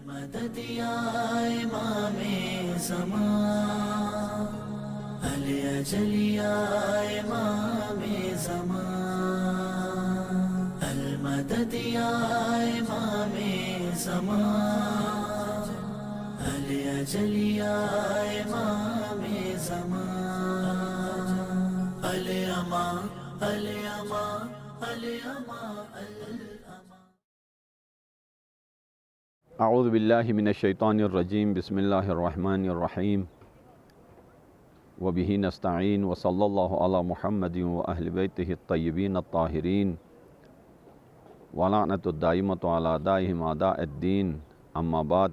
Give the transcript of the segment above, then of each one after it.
المدد یا امام زمان، الاجل یا امام زمان، المدد یا امام زمان، الاجل یا امام زمان، الامان الامان الامان الامان۔ اعوذ باللہ من الشیطان الرجیم، بسم اللہ الرحمن الرحیم، وبہ نستعین، وصلی اللہ علی محمد واہل بیتہ الطیبین الطاہرین، ولعنۃ الدائمۃ علی اعدائہم اعداء الدین، اما بعد،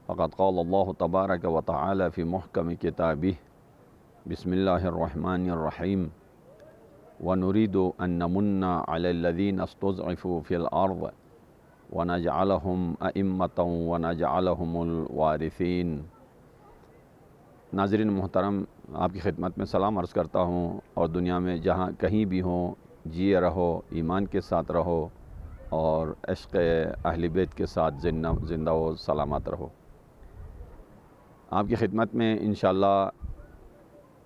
فقد قال اللہ تبارک و تعالی فی محکم کتابہ، بسم اللہ الرحمن الرحیم، وَنُرِيدُ أَن نَّمُنَّ عَلَى الَّذِينَ اسْتُضْعِفُوا فِي الْأَرْضِ وَنَجْعَلَهُمْ أَئِمَّةً وَنَجْعَلَهُمُ الْوَارِثِينَ۔ ناظرین محترم، آپ کی خدمت میں سلام عرض کرتا ہوں، اور دنیا میں جہاں کہیں بھی ہوں جیے رہو، ایمان کے ساتھ رہو، اور عشق اہل بیت کے ساتھ زندہ و سلامت رہو۔ آپ کی خدمت میں انشاءاللہ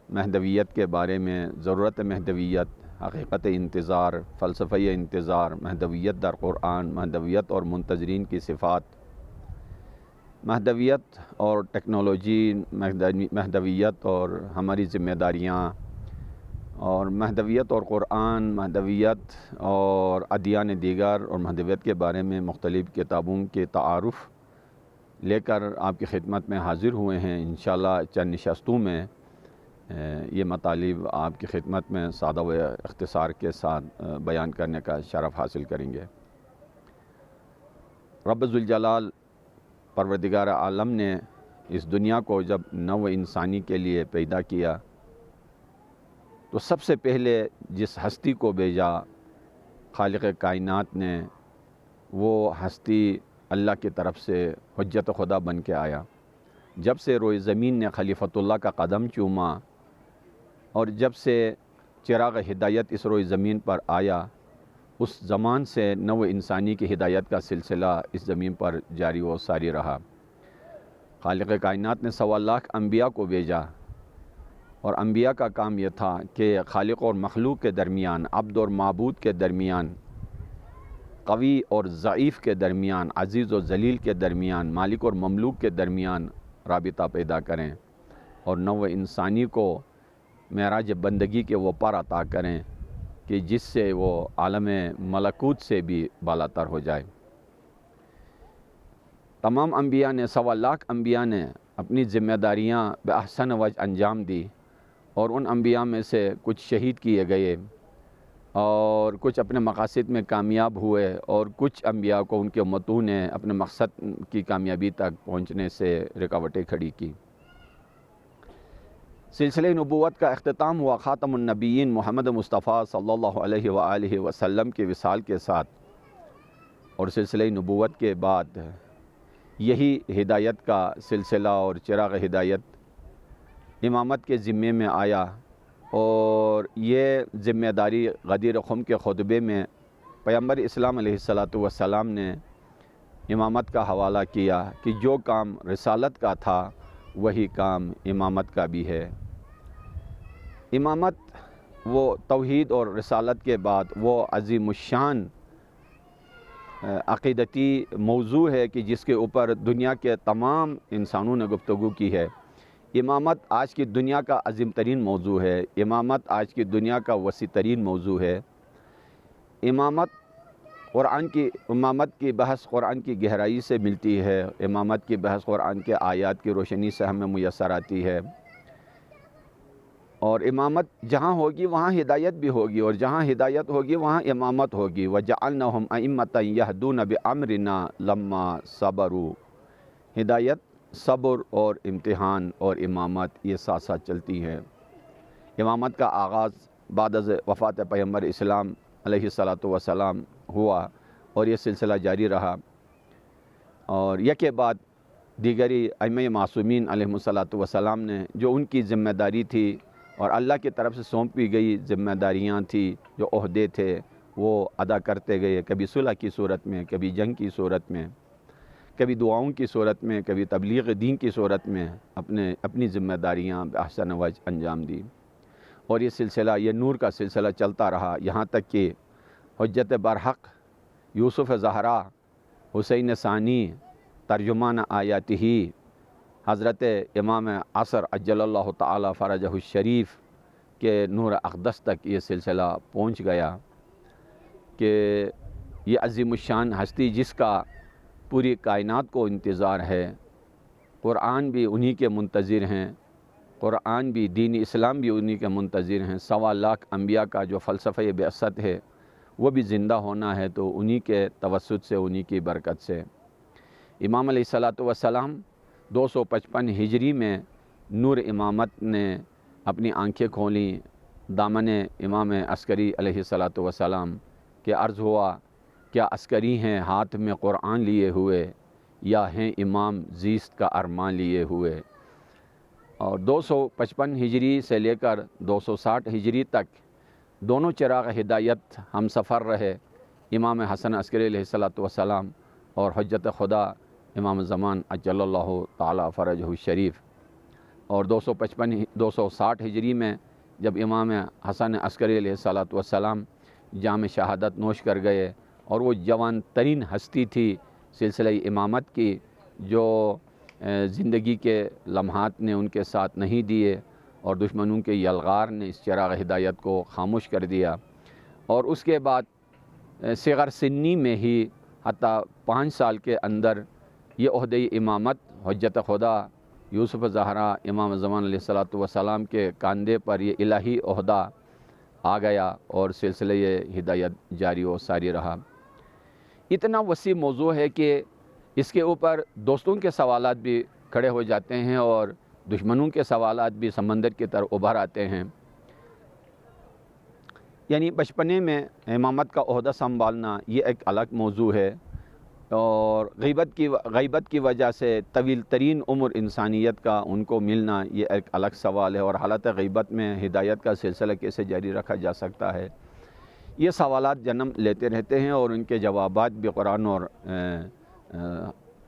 مہدویت کے بارے میں، ضرورت مہدویت، حقیقت انتظار، فلسفہ انتظار، مہدویت در قرآن، مہدویت اور منتظرین کی صفات، مہدویت اور ٹیکنالوجی، مہدویت اور ہماری ذمہ داریاں، اور مہدویت اور قرآن، مہدویت اور ادیان دیگر، اور مہدویت کے بارے میں مختلف کتابوں کے تعارف لے کر آپ کی خدمت میں حاضر ہوئے ہیں۔ انشاءاللہ چند نشستوں میں یہ مطالب آپ کی خدمت میں سادہ و اختصار کے ساتھ بیان کرنے کا شرف حاصل کریں گے۔ رب ذوالجلال پروردگار عالم نے اس دنیا کو جب نو انسانی کے لیے پیدا کیا تو سب سے پہلے جس ہستی کو بھیجا خالق کائنات نے، وہ ہستی اللہ کی طرف سے حجت خدا بن کے آیا۔ جب سے روئے زمین نے خلیفۃ اللہ کا قدم چوما، اور جب سے چراغ ہدایت اس روئے زمین پر آیا، اس زمان سے نو انسانی کی ہدایت کا سلسلہ اس زمین پر جاری و ساری رہا۔ خالق کائنات نے 1.25 لاکھ انبیاء کو بھیجا، اور انبیاء کا کام یہ تھا کہ خالق اور مخلوق کے درمیان، عبد اور معبود کے درمیان، قوی اور ضعیف کے درمیان، عزیز و ذلیل کے درمیان، مالک اور مملوک کے درمیان رابطہ پیدا کریں، اور نو انسانی کو معراج بندگی کے وہ پر عطا کریں کہ جس سے وہ عالم ملکوت سے بھی بالاتر ہو جائے۔ تمام انبیاء نے، 1.25 لاکھ انبیاء نے اپنی ذمہ داریاں بأحسن وجہ انجام دی، اور ان انبیاء میں سے کچھ شہید کیے گئے، اور کچھ اپنے مقاصد میں کامیاب ہوئے، اور کچھ انبیاء کو ان کے امتوں نے اپنے مقصد کی کامیابی تک پہنچنے سے رکاوٹیں کھڑی کی۔ سلسلہ نبوت کا اختتام ہوا خاتم النبیین محمد مصطفیٰ صلی اللہ علیہ وآلہ وسلم کے وصال کے ساتھ، اور سلسلہ نبوت کے بعد یہی ہدایت کا سلسلہ اور چراغ ہدایت امامت کے ذمے میں آیا، اور یہ ذمہ داری غدیر خم کے خطبے میں پیغمبر اسلام علیہ السلام نے امامت کا حوالہ کیا کہ جو کام رسالت کا تھا وہی کام امامت کا بھی ہے۔ امامت وہ توحید اور رسالت کے بعد وہ عظیم الشان عقیدتی موضوع ہے کہ جس کے اوپر دنیا کے تمام انسانوں نے گفتگو کی ہے۔ امامت آج کی دنیا کا عظیم ترین موضوع ہے، امامت آج کی دنیا کا وسیع ترین موضوع ہے۔ امامت کی بحث قرآن کی گہرائی سے ملتی ہے، امامت کی بحث قرآن کے آیات کی روشنی سے ہمیں میسر آتی ہے، اور امامت جہاں ہوگی وہاں ہدایت بھی ہوگی، اور جہاں ہدایت ہوگی وہاں امامت ہوگی۔ وَجَعَلْنَاهُمْ أَئِمَّةً يَهْدُونَ بِأَمْرِنَا لَمَّا صَبَرُوا۔ ہدایت، صبر اور امتحان اور امامت یہ ساتھ ساتھ چلتی ہیں۔ امامت کا آغاز بعد از وفات پیغمبر اسلام علیہ السلام ہوا، اور یہ سلسلہ جاری رہا، اور یکے بعد دیگری ائمہ معصومین علیہ السلام نے جو ان کی ذمہ داری تھی اور اللہ کی طرف سے سونپی گئی ذمہ داریاں تھی، جو عہدے تھے، وہ ادا کرتے گئے، کبھی صلح کی صورت میں، کبھی جنگ کی صورت میں۔ کبھی دعاؤں کی صورت میں، کبھی تبلیغ دین کی صورت میں اپنی ذمہ داریاں بأحسن وجہ انجام دی، اور یہ سلسلہ، یہ نور کا سلسلہ چلتا رہا، یہاں تک کہ حجت برحق یوسف زہرا حسین ثانی ترجمان آیاتہ حضرت امام عصر عجل اللہ تعالی فرجہ الشریف کے نور اقدس تک یہ سلسلہ پہنچ گیا کہ یہ عظیم الشان ہستی جس کا پوری کائنات کو انتظار ہے، قرآن بھی انہی کے منتظر ہیں، قرآن بھی، دین اسلام بھی انہی کے منتظر ہیں، 1.25 لاکھ انبیاء کا جو فلسفہ بعثت ہے وہ بھی زندہ ہونا ہے تو انہی کے توسط سے، انہی کی برکت سے۔ امام علیہ الصلوۃ والسلام 255 ہجری میں نور امامت نے اپنی آنکھیں کھولیں، دامن امام عسکری علیہ الصلوۃ والسلام کہ عرض ہوا کیا عسکری ہیں ہاتھ میں قرآن لیے ہوئے یا ہیں امام زیست کا ارمان لیے ہوئے؟ اور 255 ہجری سے لے کر 260 ہجری تک دونوں چراغ ہدایت ہم سفر رہے، امام حسن عسکری علیہ الصلوۃ والسلام اور حجت خدا امام زمان عجل اللہ تعالی فرجہ الشریف۔ اور 260 ہجری میں جب امام حسن عسکری علیہ الصلوۃ والسلام جام شہادت نوش کر گئے، اور وہ جوان ترین ہستی تھی سلسلہ امامت کی جو زندگی کے لمحات نے ان کے ساتھ نہیں دیے، اور دشمنوں کے یلغار نے اس چراغ ہدایت کو خاموش کر دیا، اور اس کے بعد صغر سنی میں ہی حتیٰ 5 سال کے اندر یہ عہدہ امامت حجت خدا یوسف زہرا امام زمان علیہ الصلوۃ والسلام کے کاندھے پر یہ الہی عہدہ آ گیا، اور سلسلہ ہدایت جاری و ساری رہا۔ اتنا وسیع موضوع ہے کہ اس کے اوپر دوستوں کے سوالات بھی کھڑے ہو جاتے ہیں اور دشمنوں کے سوالات بھی سمندر کی طرح ابھر آتے ہیں۔ یعنی بچپنے میں امامت کا عہدہ سنبھالنا یہ ایک الگ موضوع ہے، اور غیبت کی وجہ سے طویل ترین عمر انسانیت کا ان کو ملنا یہ ایک الگ سوال ہے، اور حالت غیبت میں ہدایت کا سلسلہ کیسے جاری رکھا جا سکتا ہے، یہ سوالات جنم لیتے رہتے ہیں، اور ان کے جوابات بھی قرآن اور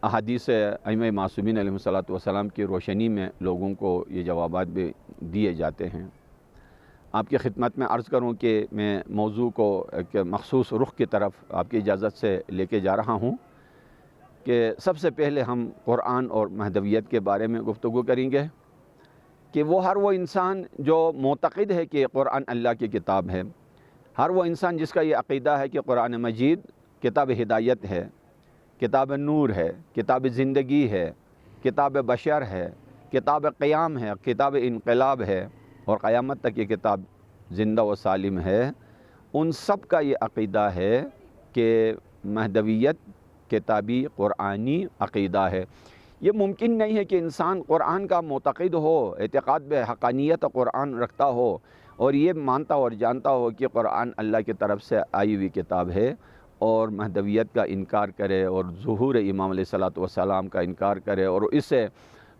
احادیث ائمہ معصومین علیہ الصلوۃ والسلام کی روشنی میں لوگوں کو یہ جوابات بھی دیے جاتے ہیں۔ آپ کی خدمت میں عرض کروں کہ میں موضوع کو ایک مخصوص رخ کی طرف آپ کی اجازت سے لے کے جا رہا ہوں کہ سب سے پہلے ہم قرآن اور مہدویت کے بارے میں گفتگو کریں گے کہ ہر وہ انسان جو معتقد ہے کہ قرآن اللہ کی کتاب ہے، ہر وہ انسان جس کا یہ عقیدہ ہے کہ قرآن مجید کتاب ہدایت ہے، کتاب نور ہے، کتاب زندگی ہے، کتاب بشر ہے، کتاب قیام ہے، کتاب انقلاب ہے، اور قیامت تک یہ کتاب زندہ و سالم ہے، ان سب کا یہ عقیدہ ہے کہ مہدویت کتابی قرآنی عقیدہ ہے۔ یہ ممکن نہیں ہے کہ انسان قرآن کا معتقد ہو، اعتقاد بے حقانیت قرآن رکھتا ہو، اور یہ مانتا اور جانتا ہو کہ قرآن اللہ کی طرف سے آئی ہوئی کتاب ہے، اور مہدویت کا انکار کرے، اور ظہور امام علیہ الصلوۃ والسلام کا انکار کرے، اور اس سے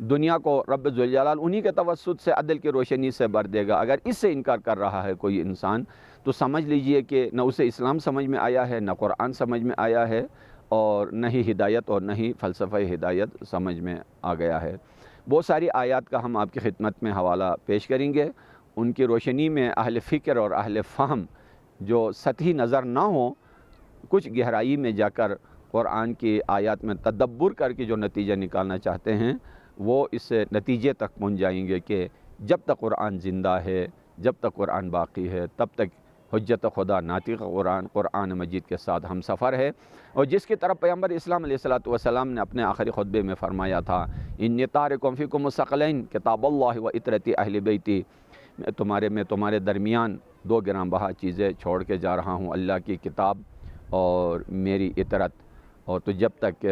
دنیا کو رب ذوالجلال انہی کے توسط سے عدل کی روشنی سے بھر دے گا۔ اگر اس سے انکار کر رہا ہے کوئی انسان تو سمجھ لیجئے کہ نہ اسے اسلام سمجھ میں آیا ہے، نہ قرآن سمجھ میں آیا ہے، اور نہ ہی ہدایت اور نہ ہی فلسفہ ہدایت سمجھ میں آ گیا ہے۔ بہت ساری آیات کا ہم آپ کی خدمت میں حوالہ پیش کریں گے، ان کی روشنی میں اہل فکر اور اہل فہم جو سطحی نظر نہ ہو، کچھ گہرائی میں جا کر قرآن کی آیات میں تدبر کر کے جو نتیجہ نکالنا چاہتے ہیں وہ اس نتیجے تک پہنچ جائیں گے کہ جب تک قرآن زندہ ہے، جب تک قرآن باقی ہے، تب تک حجت خدا ناطق قرآن مجید کے ساتھ ہم سفر ہے، اور جس کی طرف پیغمبر اسلام علیہ الصلوۃ والسلام نے اپنے آخری خطبے میں فرمایا تھا، انی تارکم فیکم الثقلین کتاب اللہ و اطرتی اہل بیتی، میں تمہارے درمیان 2 گراں بہا چیزیں چھوڑ کے جا رہا ہوں، اللہ کی کتاب اور میری اطرت، اور تو جب تک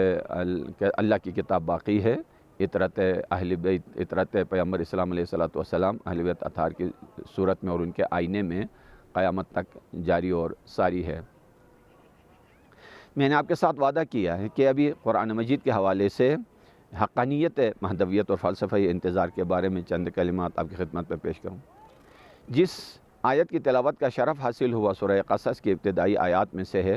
اللہ کی کتاب باقی ہے، اطرت اہل بیت، اطرت پیغمبر اسلام علیہ الصلوۃ والسلام اہل بیت اطہار کی صورت میں اور ان کے آئینے میں قیامت تک جاری اور ساری ہے۔ میں نے آپ کے ساتھ وعدہ کیا ہے کہ ابھی قرآن مجید کے حوالے سے حقانیت مہدویت اور فلسفہ انتظار کے بارے میں چند کلمات آپ کی خدمت میں پیش کروں۔ جس آیت کی تلاوت کا شرف حاصل ہوا سورہ قصص کی ابتدائی آیات میں سے ہے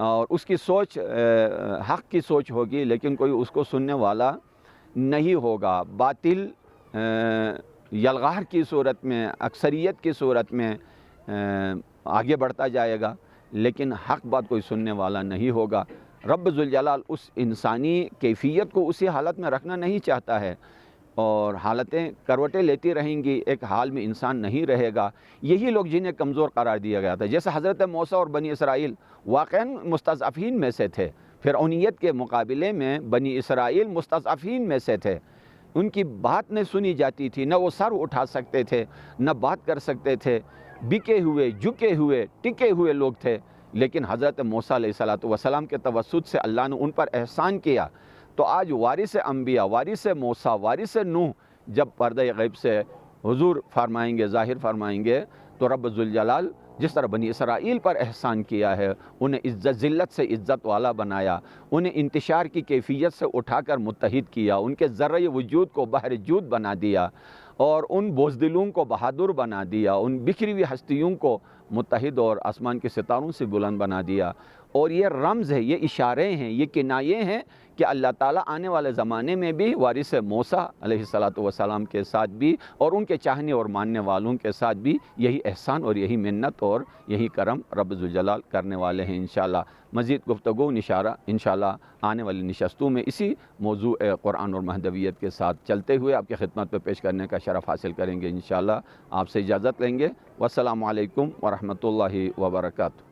اور اس کی سوچ حق کی سوچ ہوگی، لیکن کوئی اس کو سننے والا نہیں ہوگا۔ باطل یلغار کی صورت میں، اکثریت کی صورت میں آگے بڑھتا جائے گا، لیکن حق بات کوئی سننے والا نہیں ہوگا۔ رب ذوالجلال اس انسانی کیفیت کو اسی حالت میں رکھنا نہیں چاہتا ہے، اور حالتیں کروٹیں لیتی رہیں گی، ایک حال میں انسان نہیں رہے گا۔ یہی لوگ جنہیں کمزور قرار دیا گیا تھا، جیسے حضرت موسیٰ اور بنی اسرائیل واقعاً مستضعفین میں سے تھے، فرعونیت کے مقابلے میں بنی اسرائیل مستضعفین میں سے تھے۔ ان کی بات نہیں سنی جاتی تھی، نہ وہ سر اٹھا سکتے تھے، نہ بات کر سکتے تھے، بکے ہوئے، جھکے ہوئے، ٹکے ہوئے لوگ تھے۔ لیکن حضرت موسیٰ علیہ السلام کے توسط سے اللہ نے ان پر احسان کیا، تو آج وارث انبیاء، وارث موسیٰ، وارث نوح جب پردہ غیب سے حضور فرمائیں گے، ظاہر فرمائیں گے، تو رب ذوالجلال جس طرح بنی اسرائیل پر احسان کیا ہے، انہیں عزت ذلت سے عزت والا بنایا، انہیں انتشار کی کیفیت سے اٹھا کر متحد کیا، ان کے ذرۂ وجود کو بحر جود بنا دیا، اور ان بزدلوں کو بہادر بنا دیا، ان بکھری ہوئی ہستیوں کو متحد اور آسمان کے ستاروں سے بلند بنا دیا۔ اور یہ رمز ہے، یہ اشارے ہیں، یہ کنایے ہیں کہ اللہ تعالیٰ آنے والے زمانے میں بھی وارث موسیٰ علیہ السلام کے ساتھ بھی، اور ان کے چاہنے اور ماننے والوں کے ساتھ بھی یہی احسان اور یہی منت اور یہی کرم رب ذوالجلال کرنے والے ہیں انشاءاللہ۔ مزید گفتگو انشاءاللہ آنے والی نشستوں میں اسی موضوع قرآن اور مہدویت کے ساتھ چلتے ہوئے آپ کی خدمت پہ پیش کرنے کا شرف حاصل کریں گے انشاءاللہ۔ آپ سے اجازت لیں گے۔ والسلام علیکم ورحمۃ اللہ وبرکاتہ۔